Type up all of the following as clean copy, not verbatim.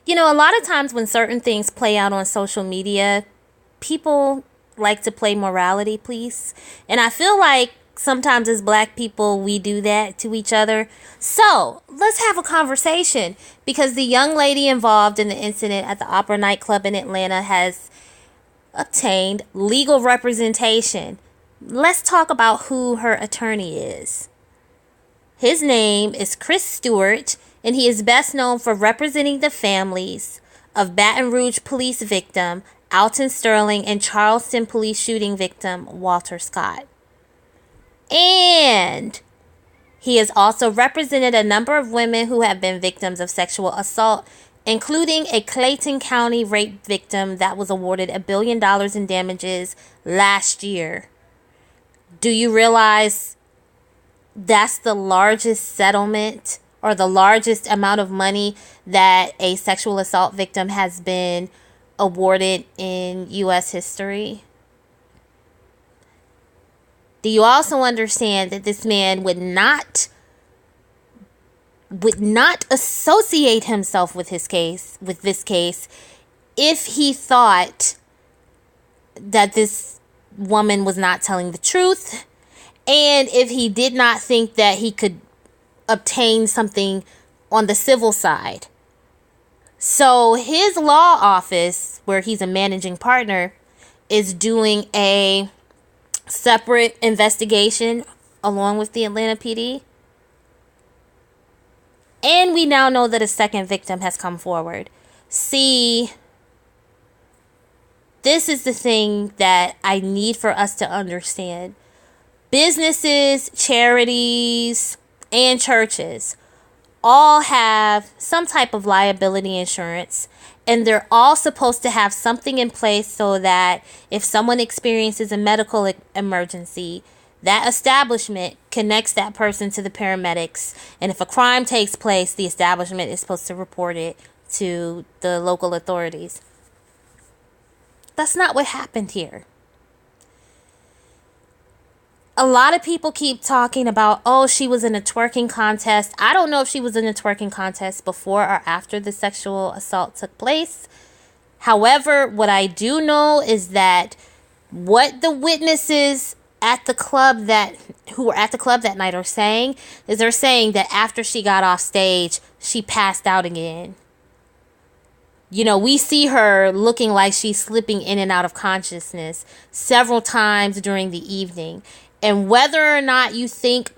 A lot of times when certain things play out on social media, people like to play morality police. And I feel like sometimes as black people, we do that to each other. So let's have a conversation because the young lady involved in the incident at the Opera nightclub in Atlanta has obtained legal representation. Let's talk about who her attorney is. His name is Chris Stewart, and he is best known for representing the families of Baton Rouge police victim Alton Sterling and Charleston police shooting victim Walter Scott. And he has also represented a number of women who have been victims of sexual assault, including a Clayton County rape victim that was awarded $1 billion in damages last year. Do you realize that's the largest settlement or the largest amount of money that a sexual assault victim has been awarded in U.S. history? Do you also understand that this man would not associate himself with this case, if he thought that this woman was not telling the truth, and if he did not think that he could obtain something on the civil side. So his law office, where he's a managing partner, is doing a separate investigation along with the Atlanta PD. And we now know that a second victim has come forward. See, this is the thing that I need for us to understand. Businesses, charities, and churches all have some type of liability insurance, and they're all supposed to have something in place so that if someone experiences a medical emergency, that establishment connects that person to the paramedics, and if a crime takes place, the establishment is supposed to report it to the local authorities. That's not what happened here. A lot of people keep talking about, oh, she was in a twerking contest. I don't know if she was in a twerking contest before or after the sexual assault took place. However, what I do know is that what the witnesses at the club who were at the club that night are saying is they're saying that after she got off stage, she passed out again. We see her looking like she's slipping in and out of consciousness several times during the evening. And whether or not you think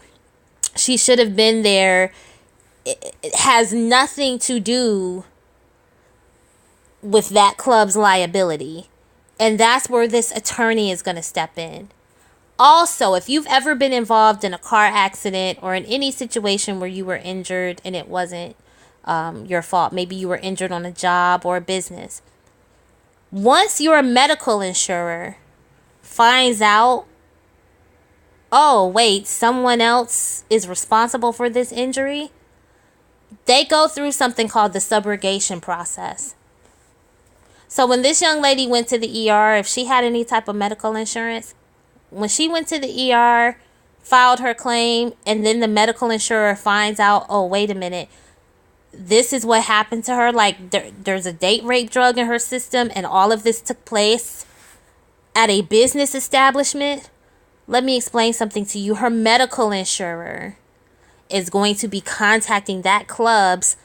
she should have been there, it has nothing to do with that club's liability. And that's where this attorney is going to step in. Also, if you've ever been involved in a car accident or in any situation where you were injured and it wasn't your fault, maybe you were injured on a job or a business. Once your medical insurer finds out, oh, wait, someone else is responsible for this injury, they go through something called the subrogation process. So when this young lady went to the ER, if she had any type of medical insurance, when she went to the ER, filed her claim, and then the medical insurer finds out, oh, wait a minute, this is what happened to her. Like there's a date rape drug in her system, and all of this took place at a business establishment. Let me explain something to you. Her medical insurer is going to be contacting that club's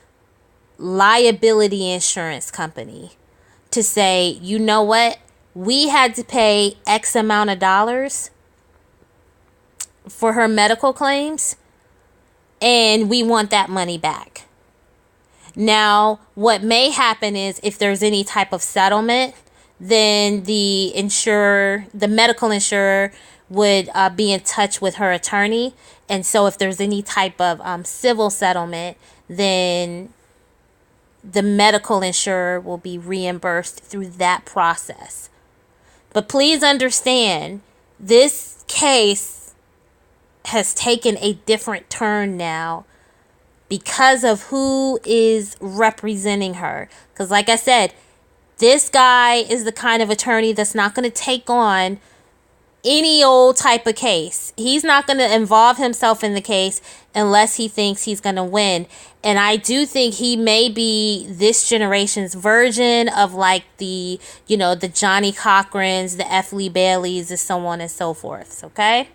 liability insurance company to say, you know what? We had to pay X amount of dollars for her medical claims, and we want that money back. Now, what may happen is if there's any type of settlement, then the medical insurer would be in touch with her attorney. And so if there's any type of civil settlement, then the medical insurer will be reimbursed through that process. But please understand, this case has taken a different turn now because of who is representing her. Because like I said, this guy is the kind of attorney that's not going to take on any old type of case. He's not going to involve himself in the case unless he thinks he's going to win. And I do think he may be this generation's version of like the, the Johnny Cochrans, the F. Lee Baileys, and so on and so forth. Okay?